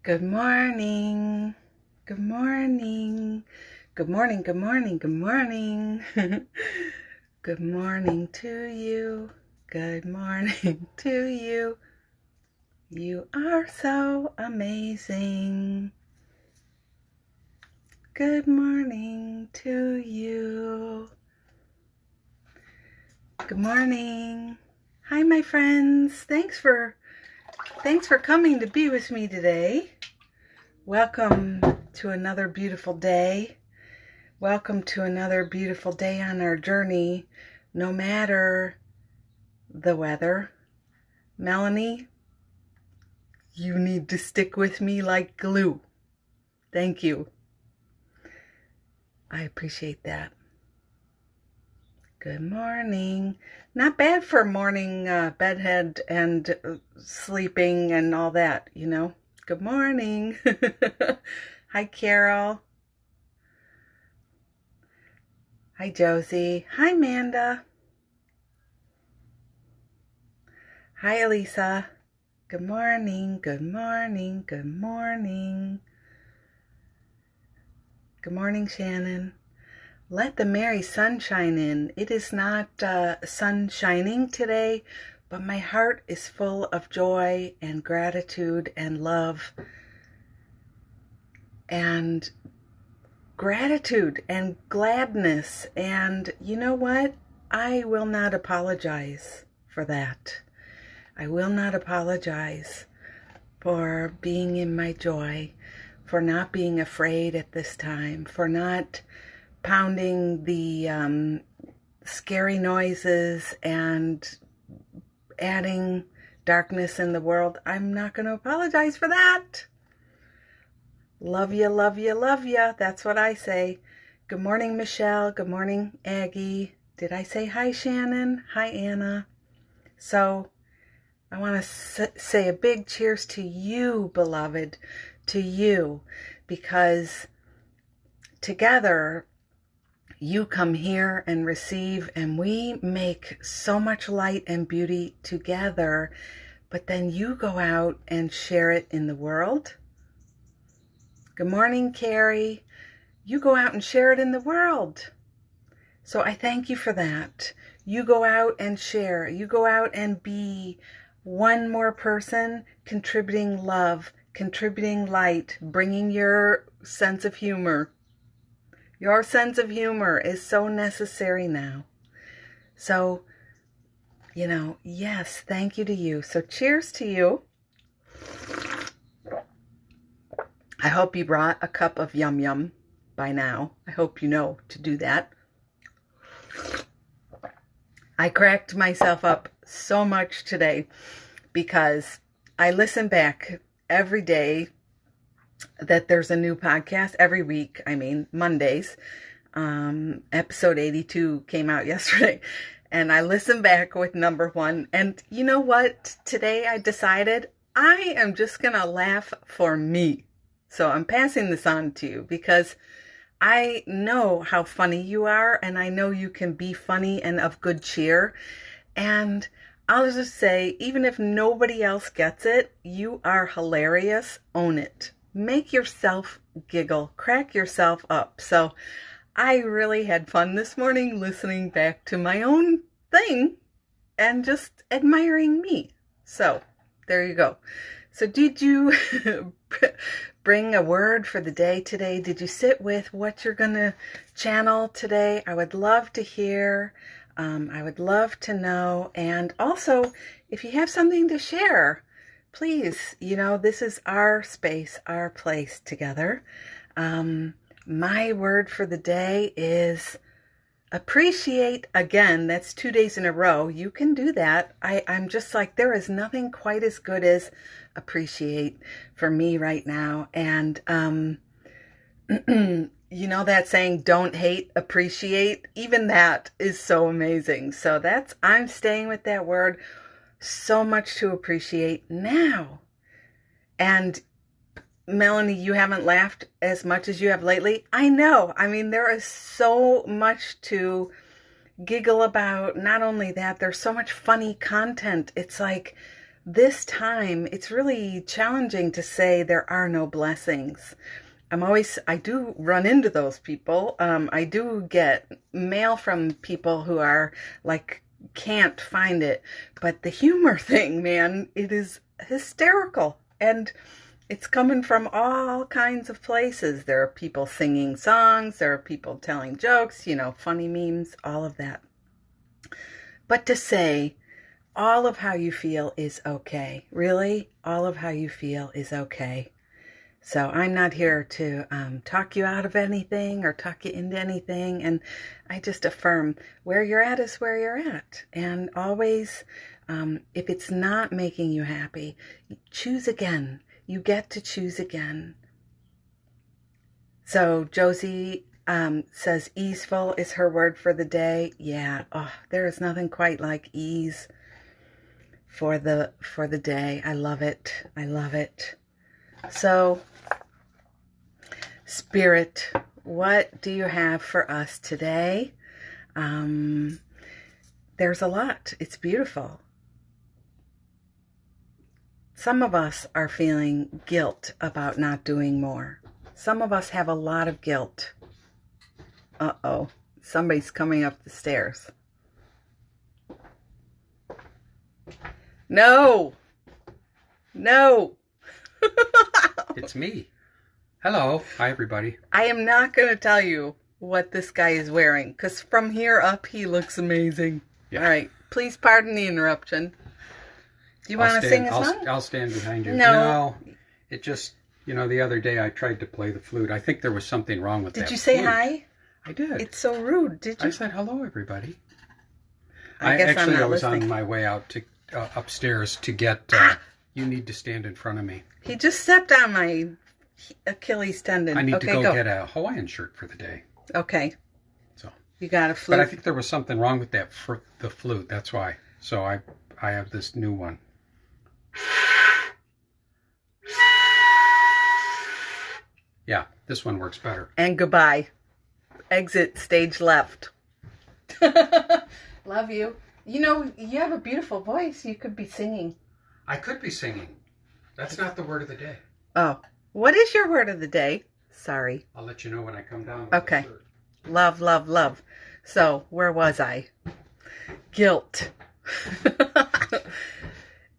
Good morning. Good morning. Good morning. Good morning. Good morning. Good morning to you. Good morning to you. You are so amazing. Good morning to you. Good morning. Hi, my friends. Thanks for coming to be with me today. Welcome to another beautiful day. Welcome to another beautiful day on our journey, no matter the weather. Melanie, you need to stick with me like glue. Thank you. I appreciate that. Good morning. Not bad for morning bedhead and sleeping and all that, you know. Good morning. Hi, Carol. Hi, Josie. Hi, Amanda. Hi, Elisa. Good morning. Good morning. Good morning. Good morning, Shannon. Let the merry sunshine in. It is not sun shining today, but my heart is full of joy and gratitude and love and gratitude and gladness. And you know what? I will not apologize for that. I will not apologize for being in my joy, for not being afraid at this time, for not pounding the scary noises and adding darkness in the world. I'm not going to apologize for that. Love you, love you, love you. That's what I say. Good morning, Michelle. Good morning, Aggie. Did I say hi, Shannon? Hi, Anna. So I want to say a big cheers to you, beloved, to you, because together you come here and receive, and we make so much light and beauty together, but then you go out and share it in the world. Good morning, Carrie. You go out and share it in the world. So I thank you for that. You go out and share. You go out and be one more person contributing love, contributing light, bringing your sense of humor. Your sense of humor is so necessary now. So, yes, thank you to you. So cheers to you. I hope you brought a cup of yum yum by now. I hope you know to do that. I cracked myself up so much today because I listen back every day that there's a new podcast every week. I mean, Mondays. Episode 82 came out yesterday, and I listened back with number 1. And you know what? Today I decided I am just going to laugh for me. So I'm passing this on to you because I know how funny you are, and I know you can be funny and of good cheer. And I'll just say, even if nobody else gets it, you are hilarious. Own it. Make yourself giggle. Crack yourself up. So I really had fun this morning listening back to my own thing and just admiring me. So there you go. So did you bring a word for the day today? Did you sit with what you're going to channel today? I would love to hear. I would love to know. And also, if you have something to share, please, this is our space, our place together. My word for the day is appreciate. Again, that's 2 days in a row. You can do that. I'm just like, there is nothing quite as good as appreciate for me right now. And, you know that saying, don't hate, appreciate? Even that is so amazing. So I'm staying with that word. So much to appreciate now. And Melanie, you haven't laughed as much as you have lately. I know. I mean, there is so much to giggle about. Not only that, there's so much funny content. It's like this time it's really challenging to say there are no blessings. I do run into those people. I do get mail from people who are like, can't find it. But the humor thing, man, it is hysterical. And it's coming from all kinds of places. There are people singing songs, there are people telling jokes, funny memes, all of that. But to say all of how you feel is okay, really, all of how you feel is okay. So I'm not here to talk you out of anything or talk you into anything. And I just affirm where you're at is where you're at. And always, if it's not making you happy, choose again. You get to choose again. So Josie says easeful is her word for the day. Yeah, there is nothing quite like ease for the day. I love it. I love it. So, Spirit, what do you have for us today? There's a lot. It's beautiful. Some of us are feeling guilt about not doing more. Some of us have a lot of guilt. Uh-oh, somebody's coming up the stairs. No! It's me. Hello. Hi, everybody. I am not going to tell you what this guy is wearing, because from here up, he looks amazing. Yeah. All right. Please pardon the interruption. Do you want to sing a song? I'll stand behind you. No. It just, the other day I tried to play the flute. I think there was something wrong with that Did you say flute. Hi? I did. It's so rude. Did you? I said hello, everybody. I guess actually, I'm not I was listening. on my way out to upstairs to get... You need to stand in front of me. He just stepped on my Achilles tendon. I need to go get a Hawaiian shirt for the day. Okay. So you got a flute. But I think there was something wrong with the flute. That's why. So I have this new one. Yeah, this one works better. And goodbye. Exit stage left. Love you. You have a beautiful voice. You could be singing. I could be singing. That's not the word of the day. Oh. What is your word of the day? Sorry. I'll let you know when I come down. Okay. Love, love, love. So, where was I? Guilt.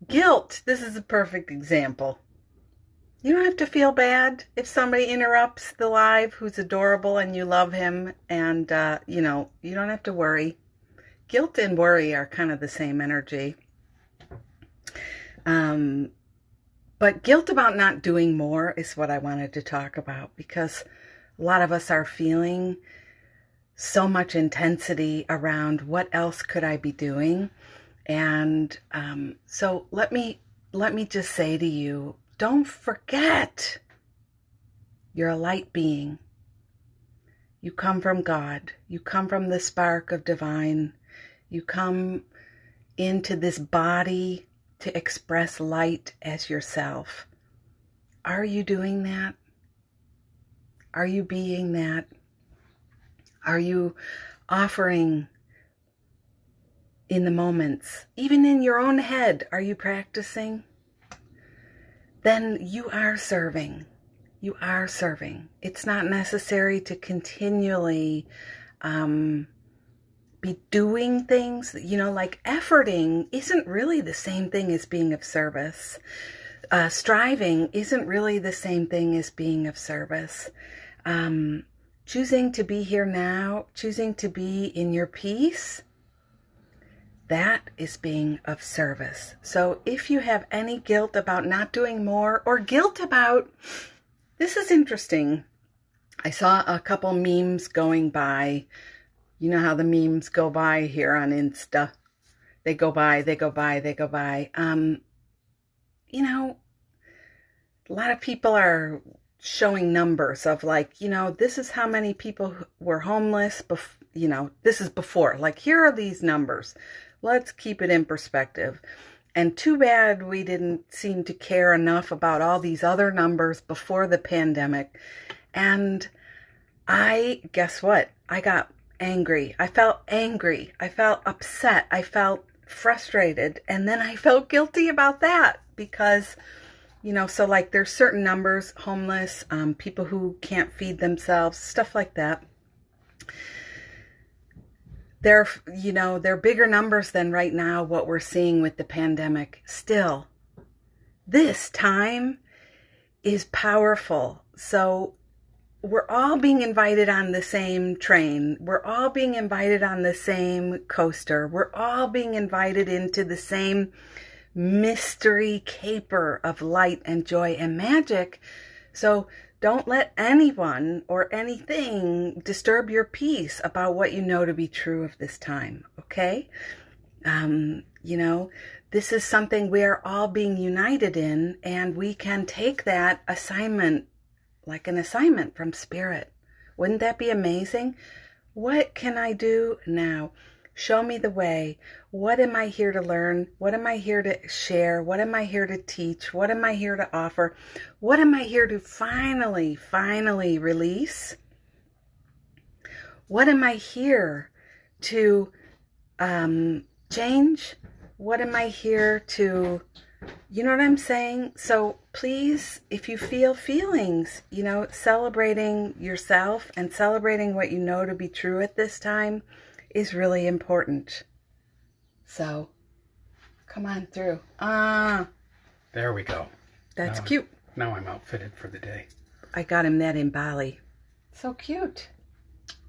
Guilt. This is a perfect example. You don't have to feel bad if somebody interrupts the live who's adorable and you love him, and, you don't have to worry. Guilt and worry are kind of the same energy. But guilt about not doing more is what I wanted to talk about, because a lot of us are feeling so much intensity around what else could I be doing. And so let me just say to you, don't forget you're a light being. You come from God. You come from the spark of divine. You come into this body to express light as yourself. Are you doing that? Are you being that? Are you offering in the moments, even in your own head? Are you practicing? Then you are serving. You are serving. It's not necessary to continually be doing things, like efforting isn't really the same thing as being of service. Striving isn't really the same thing as being of service. Choosing to be here now, choosing to be in your peace, that is being of service. So if you have any guilt about not doing more, or guilt about, this is interesting. I saw a couple memes going by. You know how the memes go by here on Insta. They go by, they go by, they go by. A lot of people are showing numbers of this is how many people were homeless. This is before. Here are these numbers. Let's keep it in perspective. And too bad we didn't seem to care enough about all these other numbers before the pandemic. And guess what? I got angry. I felt angry. I felt upset. I felt frustrated. And then I felt guilty about that because, so like there's certain numbers, homeless, people who can't feed themselves, stuff like that. They're bigger numbers than right now what we're seeing with the pandemic. Still, this time is powerful. So we're all being invited on the same train. We're all being invited on the same coaster. We're all being invited into the same mystery caper of light and joy and magic. So don't let anyone or anything disturb your peace about what you know to be true of this time, okay? This is something we are all being united in, and we can take that assignment like an assignment from Spirit. Wouldn't that be amazing? What can I do now? Show me the way. What am I here to learn? What am I here to share? What am I here to teach? What am I here to offer? What am I here to finally release? What am I here to change? What am I here to, you know what I'm saying? So please, if you feel feelings, celebrating yourself and celebrating what you know to be true at this time is really important. So come on through. There we go. That's cute. Now I'm outfitted for the day. I got him that in Bali. So cute.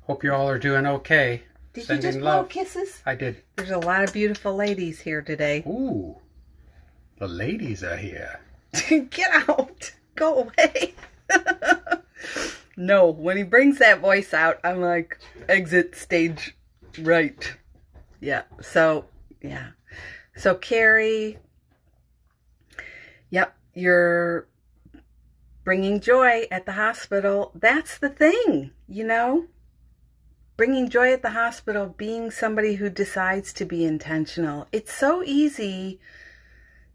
Hope you all are doing okay. Did you just blow kisses? I did. There's a lot of beautiful ladies here today. Ooh. The ladies are here. Get out. Go away. No, when he brings that voice out, I'm like, exit stage right. Yeah. So Carrie, yep, you're bringing joy at the hospital. That's the thing, Bringing joy at the hospital, being somebody who decides to be intentional. It's so easy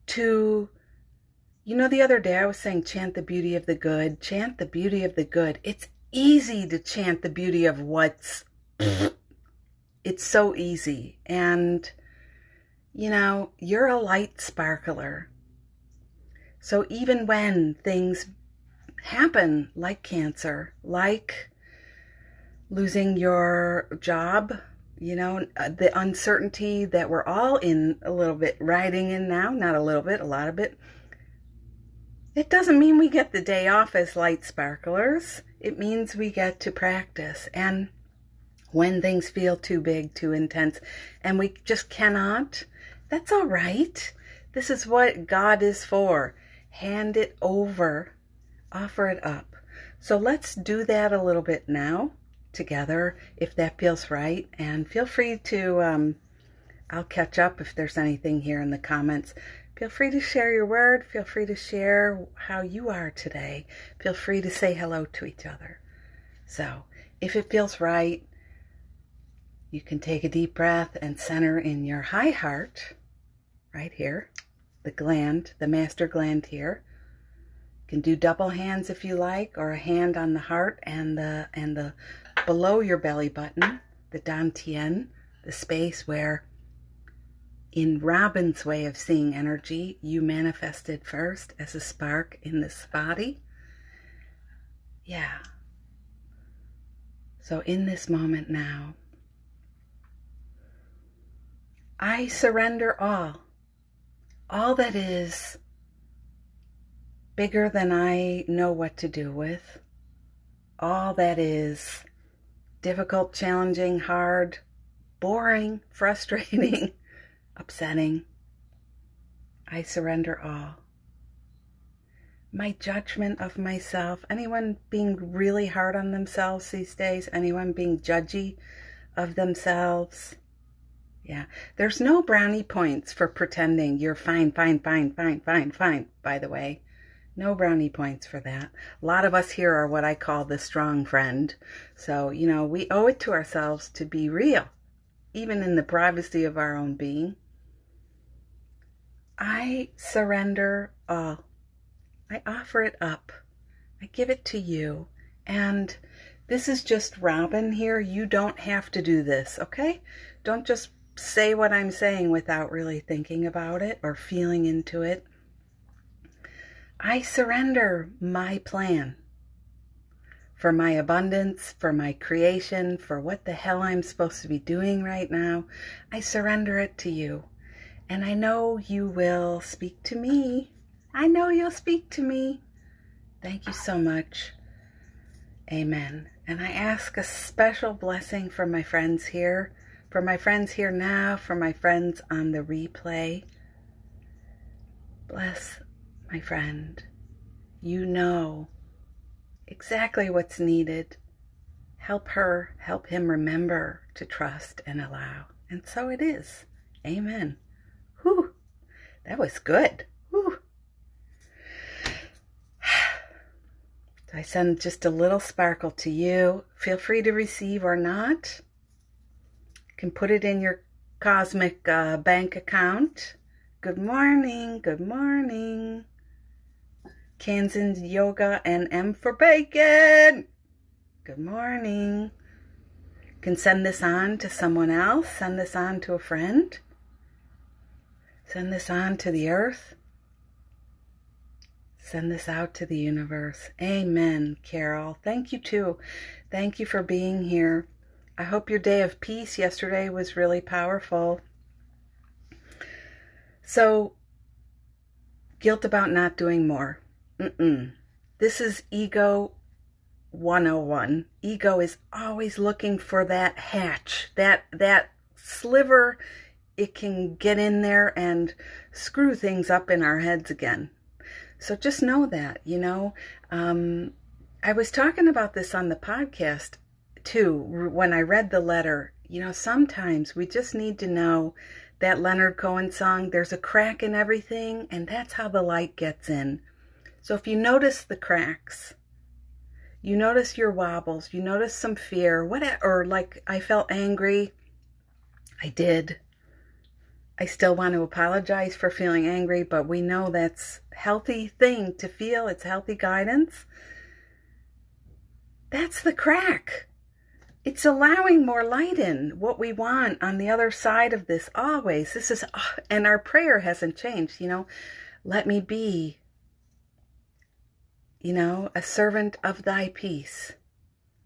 to, the other day I was saying, chant the beauty of the good, chant the beauty of the good. It's easy to chant the beauty of what's, it's so easy. And, you're a light sparkler. So even when things happen, like cancer, like losing your job, the uncertainty that we're all in a little bit, riding in now, not a little bit, a lot of it. It doesn't mean we get the day off as light sparklers. It means we get to practice. And when things feel too big, too intense, and we just cannot, that's all right. This is what God is for. Hand it over, offer it up. So let's do that a little bit now together, if that feels right. And feel free to, I'll catch up if there's anything here in the comments. Feel free to share your word. Feel free to share how you are today. Feel free to say hello to each other. So if it feels right, you can take a deep breath and center in your high heart, right here, the gland, the master gland here. You can do double hands if you like, or a hand on the heart and the below your belly button, the dantian, the space where, in Robin's way of seeing energy, you manifested first as a spark in this body. Yeah. So in this moment now, I surrender all that is bigger than I know what to do with, all that is difficult, challenging, hard, boring, frustrating, upsetting. I surrender all. My judgment of myself, anyone being really hard on themselves these days, anyone being judgy of themselves. Yeah, there's no brownie points for pretending you're fine, by the way. No brownie points for that. A lot of us here are what I call the strong friend. So, we owe it to ourselves to be real, even in the privacy of our own being. I surrender all. I offer it up. I give it to you. And this is just Robin here. You don't have to do this, okay? Don't just say what I'm saying without really thinking about it or feeling into it. I surrender my plan for my abundance, for my creation, for what the hell I'm supposed to be doing right now. I surrender it to you. And I know you will speak to me. I know you'll speak to me. Thank you so much. Amen. And I ask a special blessing for my friends here, for my friends here now, for my friends on the replay. Bless my friend. You know exactly what's needed. Help her, help him remember to trust and allow. And so it is. Amen. Whew, that was good. Whew. I send just a little sparkle to you. Feel free to receive or not. You can put it in your cosmic bank account. Good morning. Good morning. Kansan Yoga and M for Bacon. Good morning. You can send this on to someone else. Send this on to a friend. Send this on to the earth. Send this out to the universe. Amen, Carol. Thank you too. Thank you for being here. I hope your day of peace yesterday was really powerful. So, guilt about not doing more. This is ego 101. Ego is always looking for that hatch, that sliver. It can get in there and screw things up in our heads again. So just know that, I was talking about this on the podcast too, when I read the letter. Sometimes we just need to know that Leonard Cohen song, there's a crack in everything, and that's how the light gets in. So if you notice the cracks, you notice your wobbles, you notice some fear, or like I felt angry, I did. I still want to apologize for feeling angry, but we know that's a healthy thing to feel. It's healthy guidance. That's the crack. It's allowing more light in, what we want on the other side of this always. And our prayer hasn't changed, let me be, a servant of thy peace.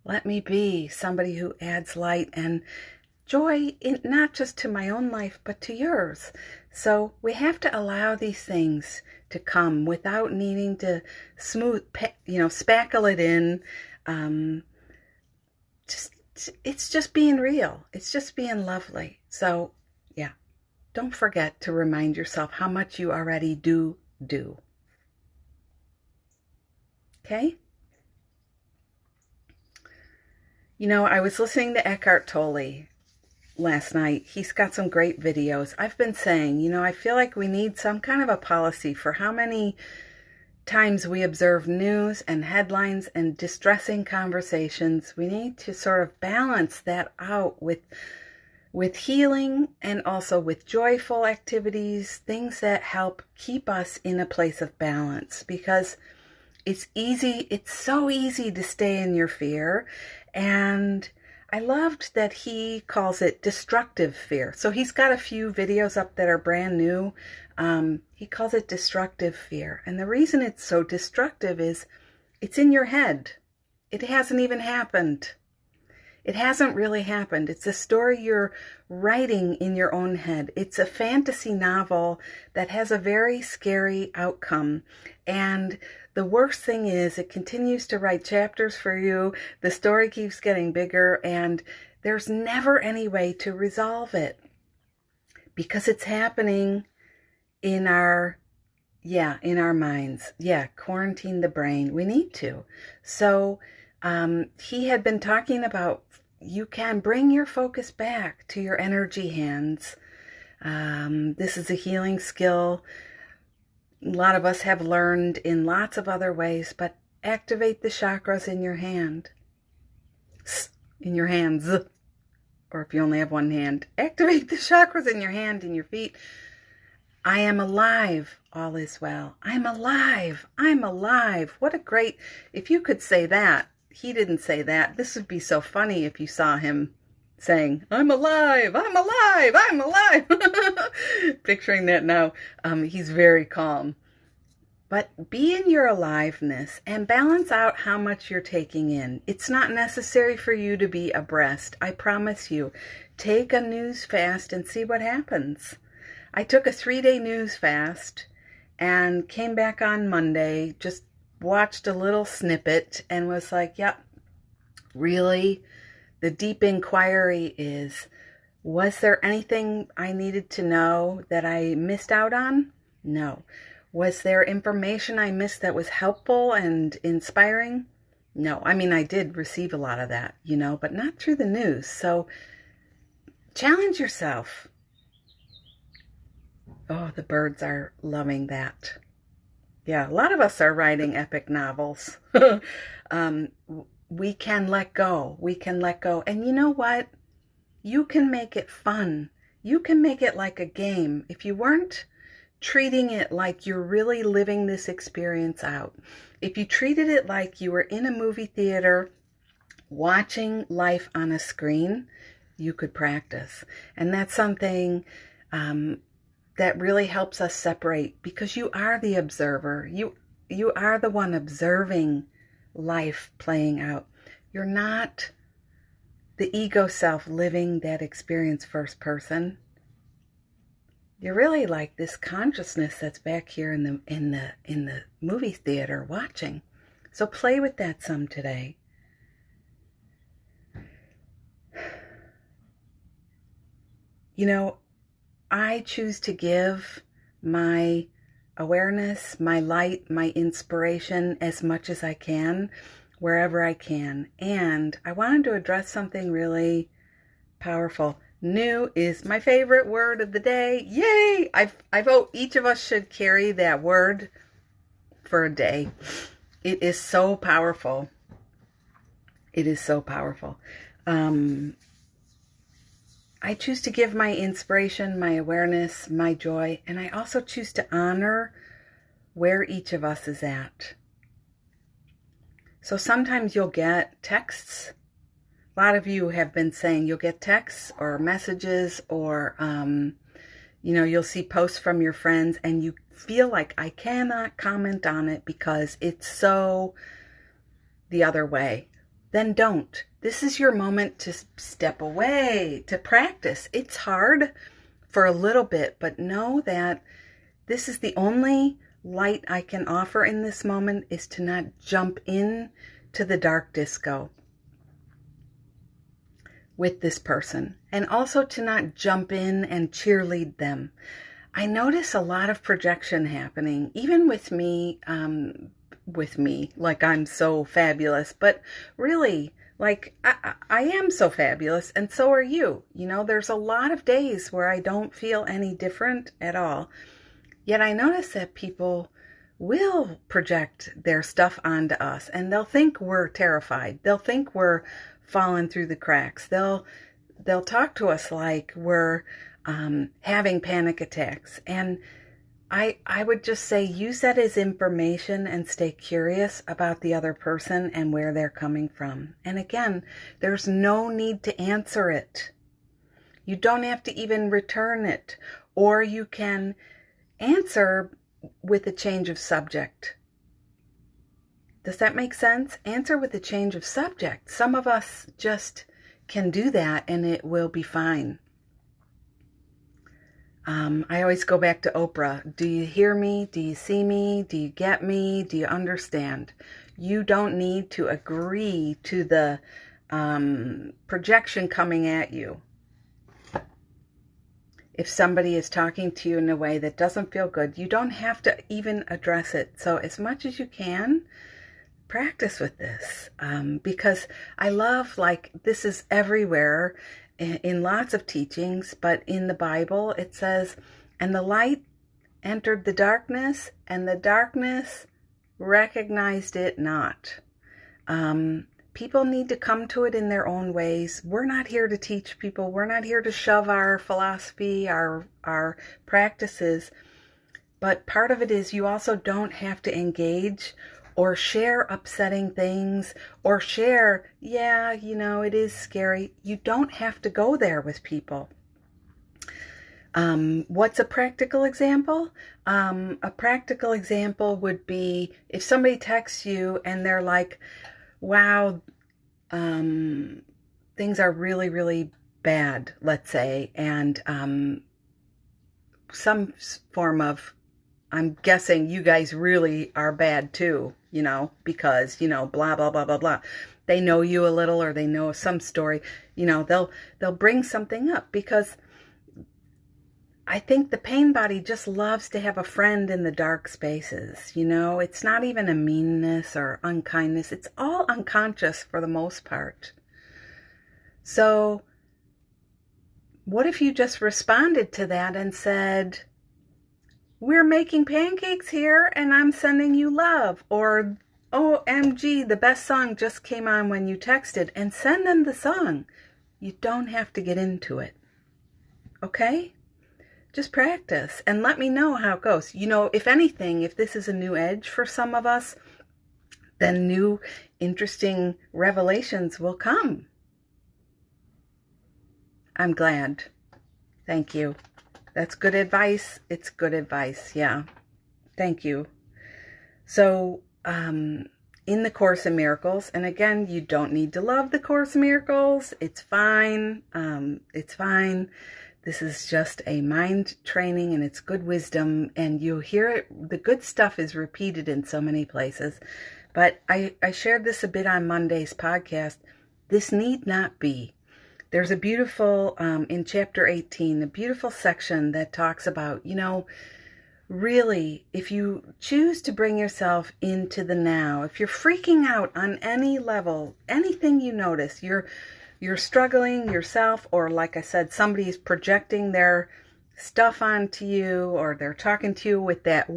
Let me be somebody who adds light and joy, not just to my own life, but to yours. So we have to allow these things to come without needing to spackle it in. It's just being real. It's just being lovely. So yeah, don't forget to remind yourself how much you already do. Okay? I was listening to Eckhart Tolle last night. He's got some great videos. I've been saying, I feel like we need some kind of a policy for how many times we observe news and headlines and distressing conversations. We need to sort of balance that out with healing and also with joyful activities, things that help keep us in a place of balance, because it's so easy to stay in your fear. And I loved that he calls it destructive fear. So he's got a few videos up that are brand new. He calls it destructive fear. And the reason it's so destructive is it's in your head. It hasn't even happened. It hasn't really happened. It's a story you're writing in your own head. It's a fantasy novel that has a very scary outcome. And the worst thing is it continues to write chapters for you. The story keeps getting bigger, and there's never any way to resolve it because it's happening in our minds. Yeah, quarantine the brain. We need to. So he had been talking about you can bring your focus back to your energy hands. This is a healing skill a lot of us have learned in lots of other ways, but activate the chakras in your hand. In your hands. Or if you only have one hand, activate the chakras in your hand and your feet. I am alive. All is well. I'm alive. I'm alive. What a if you could say that. He didn't say that. This would be so funny if you saw him saying, I'm alive, I'm alive, I'm alive. Picturing that now. He's very calm. But be in your aliveness and balance out how much you're taking in. It's not necessary for you to be abreast. I promise you. Take a news fast and see what happens. I took a 3-day news fast and came back on Monday, just watched a little snippet and was like, yep, really? The deep inquiry is, was there anything I needed to know that I missed out on? No. Was there information I missed that was helpful and inspiring? No. I mean, I did receive a lot of that, but not through the news. So challenge yourself. Oh, the birds are loving that. Yeah, a lot of us are writing epic novels. We can let go. We can let go. And you know what? You can make it fun. You can make it like a game. If you weren't treating it like you're really living this experience out, if you treated it like you were in a movie theater watching life on a screen, you could practice. And that's something that really helps us separate, because you are the observer. You are the one observing life playing out. You're not the ego self living that experience first person. You're really like this consciousness that's back here in the movie theater watching. So play with that some today. I choose to give my awareness, my light, my inspiration as much as I can, wherever I can. And I wanted to address something really powerful. New is my favorite word of the day. Yay! I vote each of us should carry that word for a day. It is so powerful. It is so powerful. I choose to give my inspiration, my awareness, my joy, and I also choose to honor where each of us is at. So sometimes you'll get texts. A lot of you have been saying you'll get texts or messages or, you'll see posts from your friends and you feel like I cannot comment on it because it's so the other way. Then don't. This is your moment to step away, to practice. It's hard for a little bit, but know that this is the only light I can offer in this moment, is to not jump in to the dark disco with this person, and also to not jump in and cheerlead them. I notice a lot of projection happening, even with me, like I'm so fabulous, but really, like I am so fabulous, and so are you. There's a lot of days where I don't feel any different at all. Yet I notice that people will project their stuff onto us, and they'll think we're terrified. They'll think we're falling through the cracks. They'll talk to us like we're having panic attacks. And I would just say use that as information and stay curious about the other person and where they're coming from. And again, there's no need to answer it. You don't have to even return it. Or you can answer with a change of subject. Does that make sense? Answer with a change of subject. Some of us just can do that and it will be fine. I always go back to Oprah. Do you hear me? Do you see me? Do you get me? Do you understand? You don't need to agree to the projection coming at you. If somebody is talking to you in a way that doesn't feel good, you don't have to even address it. So as much as you can, practice with this. Because I love, this is everywhere in lots of teachings, but in the Bible it says, and the light entered the darkness, and the darkness recognized it not. People need to come to it in their own ways. We're not here to teach people. We're not here to shove our philosophy, our practices. But part of it is you also don't have to engage or share upsetting things, or share, yeah, it is scary. You don't have to go there with people. What's a practical example? A practical example would be if somebody texts you and they're like, wow, things are really, really bad, let's say, and some form of, I'm guessing you guys really are bad too, because, blah, blah, blah, blah, blah. They know you a little, or they know some story, they'll bring something up, because I think the pain body just loves to have a friend in the dark spaces. It's not even a meanness or unkindness. It's all unconscious for the most part. So what if you just responded to that and said, we're making pancakes here and I'm sending you love, or OMG, the best song just came on when you texted, and send them the song. You don't have to get into it. Okay? Just practice and let me know how it goes. If anything, if this is a new edge for some of us, then new interesting revelations will come. I'm glad. Thank you. That's good advice. It's good advice. Yeah. Thank you. So, in the Course in Miracles, and again, you don't need to love the Course in Miracles. It's fine. It's fine. This is just a mind training, and it's good wisdom, and you hear it. The good stuff is repeated in so many places. But I shared this a bit on Monday's podcast. This need not be. There's a beautiful, in chapter 18, a beautiful section that talks about, really, if you choose to bring yourself into the now, if you're freaking out on any level, anything you notice, you're struggling yourself, or like I said, somebody's projecting their stuff onto you, or they're talking to you with that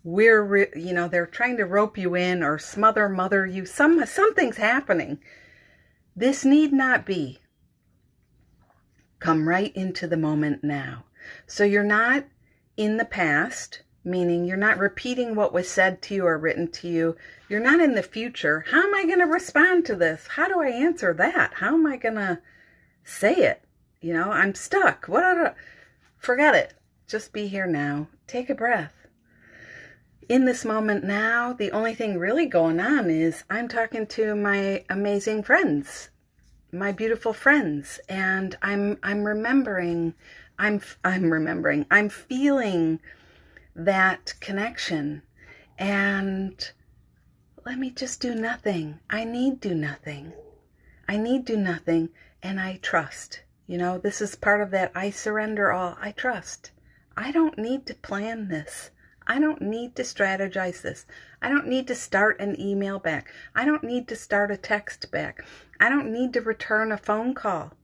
they're trying to rope you in or mother you. Something's happening. This need not be. Come right into the moment now. So you're not in the past, meaning you're not repeating what was said to you or written to you. You're not in the future. How am I going to respond to this? How do I answer that? How am I going to say it? I'm stuck. Forget it. Just be here now. Take a breath. In this moment now, the only thing really going on is I'm talking to my amazing friends, my beautiful friends, and I'm remembering, I'm feeling that connection, and let me just do nothing. I need do nothing, and I trust. This is part of that I surrender all. I trust. I don't need to plan this. I don't need to strategize this. I don't need to start an email back. I don't need to start a text back. I don't need to return a phone call.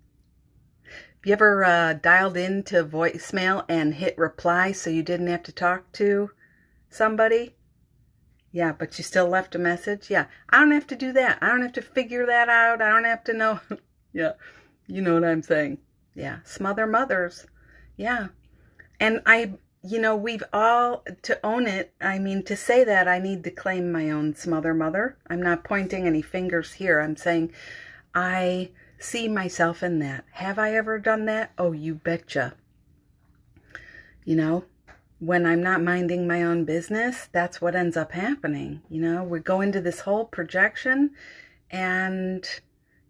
Have you ever dialed into voicemail and hit reply so you didn't have to talk to somebody? Yeah, but you still left a message? Yeah, I don't have to do that. I don't have to figure that out. I don't have to know. Yeah, you know what I'm saying. Yeah, smother mothers. Yeah, and we've all, to own it, to say that, I need to claim my own smother mother. I'm not pointing any fingers here. I'm saying I see myself in that. Have I ever done that? Oh, you betcha. When I'm not minding my own business, that's what ends up happening. We go into this whole projection, and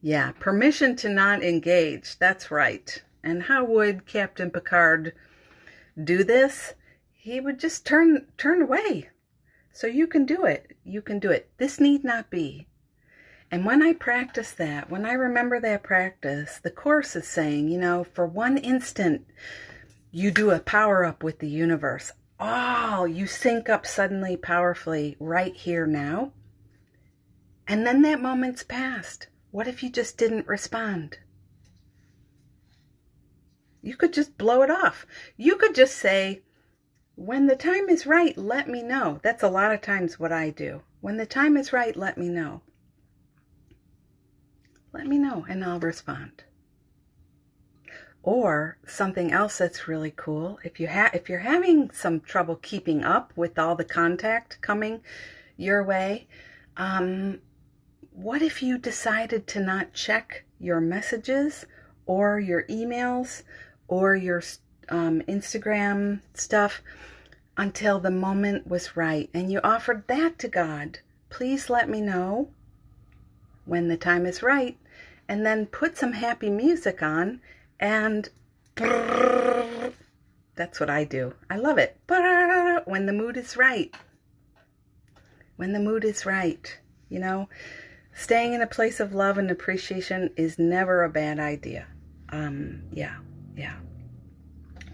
yeah, permission to not engage. That's right. And how would Captain Picard do this? He would just turn away. So you can do it. You can do it. This need not be. And when I practice that, when I remember that practice, the Course is saying, for one instant, you do a power up with the universe. You sync up suddenly, powerfully, right here now. And then that moment's passed. What if you just didn't respond? You could just blow it off. You could just say, when the time is right, let me know. That's a lot of times what I do. When the time is right, let me know. Let me know and I'll respond. Or something else that's really cool, if you're having some trouble keeping up with all the contact coming, your way. What if you decided to not check your messages or your emails or your Instagram stuff until the moment was right, and you offered that to God? Please let me know when the time is right, and then put some happy music on, and that's what I do. I love it. When the mood is right. When the mood is right. You know, staying in a place of love and appreciation is never a bad idea. Yeah.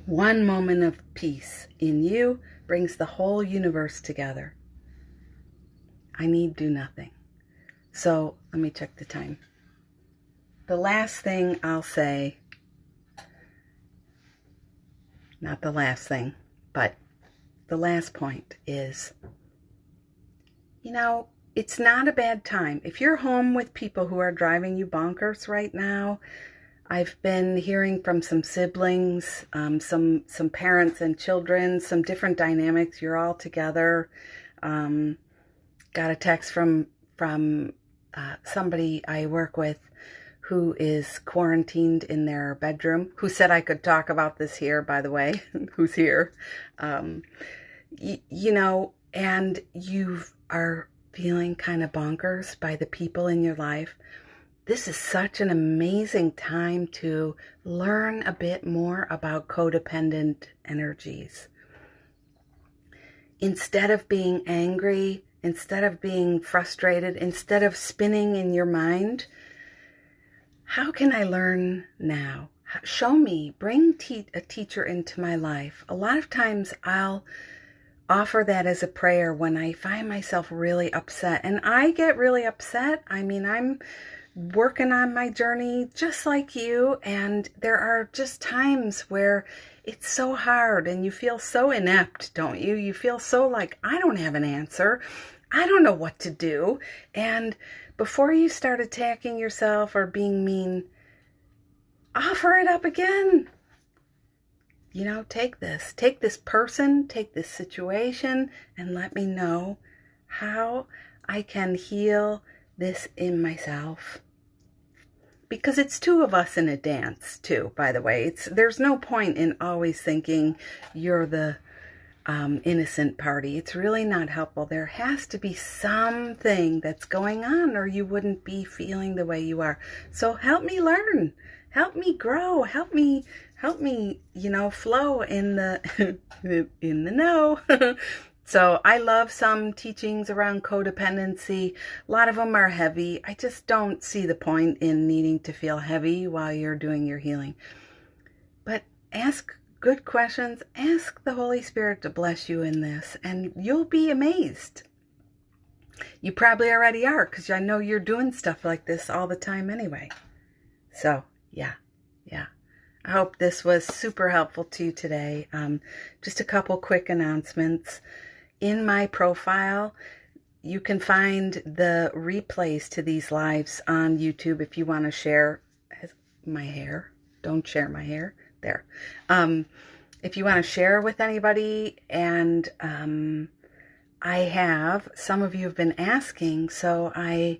One moment of peace in you brings the whole universe together. I need do nothing. So let me check the time. The last thing I'll say, not the last thing, but the last point is, you know, it's not a bad time. If you're home with people who are driving you bonkers right now, I've been hearing from some siblings, some parents and children, some different dynamics. You're all together. Got a text from somebody I work with who is quarantined in their bedroom, who said I could talk about this here, by the way, who's here. You know, and you are feeling kind of bonkers by the people in your life. This is such an amazing time to learn a bit more about codependent energies. Instead of being angry, instead of being frustrated, instead of spinning in your mind, how can I learn now? Show me, bring a teacher into my life. A lot of times I'll offer that as a prayer when I find myself really upset. And I get really upset. I mean, I'm working on my journey just like you, and there are just times where it's so hard and you feel so inept, don't you? You feel so like, I don't have an answer. I don't know what to do. And before you start attacking yourself or being mean, offer it up again. You know, take this person, take this situation, and let me know how I can heal this in myself. Because it's two of us in a dance too, by the way. There's no point in always thinking you're the innocent party. It's really not helpful. There has to be something that's going on, or you wouldn't be feeling the way you are. So help me learn, help me grow, help me, you know, flow in the in the know. So I love some teachings around codependency. A lot of them are heavy. I just don't see the point in needing to feel heavy while you're doing your healing. But ask good questions. Ask the Holy Spirit to bless you in this, and you'll be amazed. You probably already are, because I know you're doing stuff like this all the time anyway. So, yeah. I hope this was super helpful to you today. Just a couple quick announcements. In my profile, you can find the replays to these lives on YouTube if you want to share my hair. Don't share my hair. There. If you want to share with anybody, and some of you have been asking, so I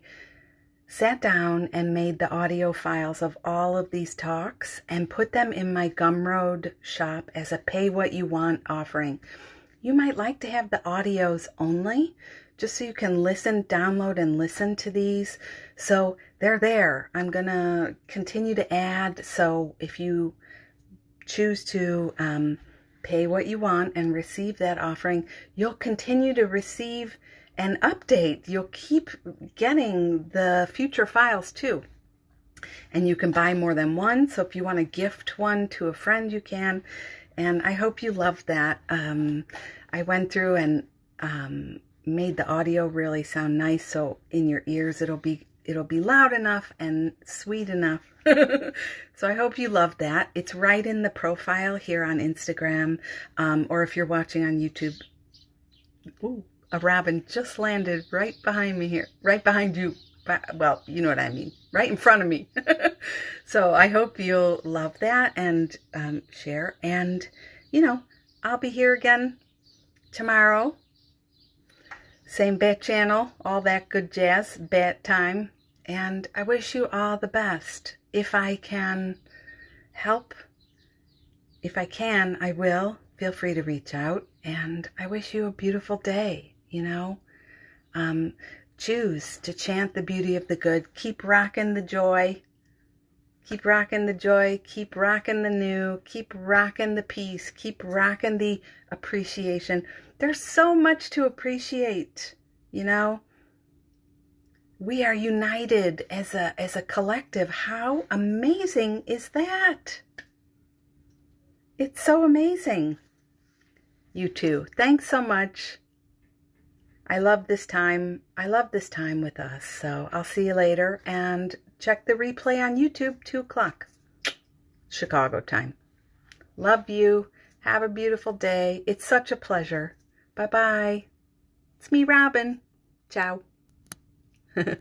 sat down and made the audio files of all of these talks and put them in my Gumroad shop as a pay what you want offering. You might like to have the audios only, just so you can download and listen to these. So they're there. I'm going to continue to add. So if you choose to pay what you want and receive that offering, you'll continue to receive an update. You'll keep getting the future files too. And you can buy more than one. So if you want to gift one to a friend, you can. And I hope you loved that. I went through and made the audio really sound nice. So in your ears, it'll be loud enough and sweet enough. So I hope you loved that. It's right in the profile here on Instagram. Or if you're watching on YouTube. Ooh, a robin just landed right behind me here. Right behind you. Well, you know what I mean. Right in front of me. So I hope you'll love that and share. And, you know, I'll be here again tomorrow. Same bat channel, all that good jazz, bat time. And I wish you all the best. If I can help, if I can, I will. Feel free to reach out. And I wish you a beautiful day, Choose to chant the beauty of the good. Keep rocking the joy. Keep rocking the joy. Keep rocking the new. Keep rocking the peace. Keep rocking the appreciation. There's so much to appreciate, We are united as a collective. How amazing is that? It's so amazing. You too. Thanks so much. I love this time. I love this time with us. So I'll see you later. And check the replay on YouTube, 2 o'clock, Chicago time. Love you. Have a beautiful day. It's such a pleasure. Bye-bye. It's me, Robin. Ciao. Bye.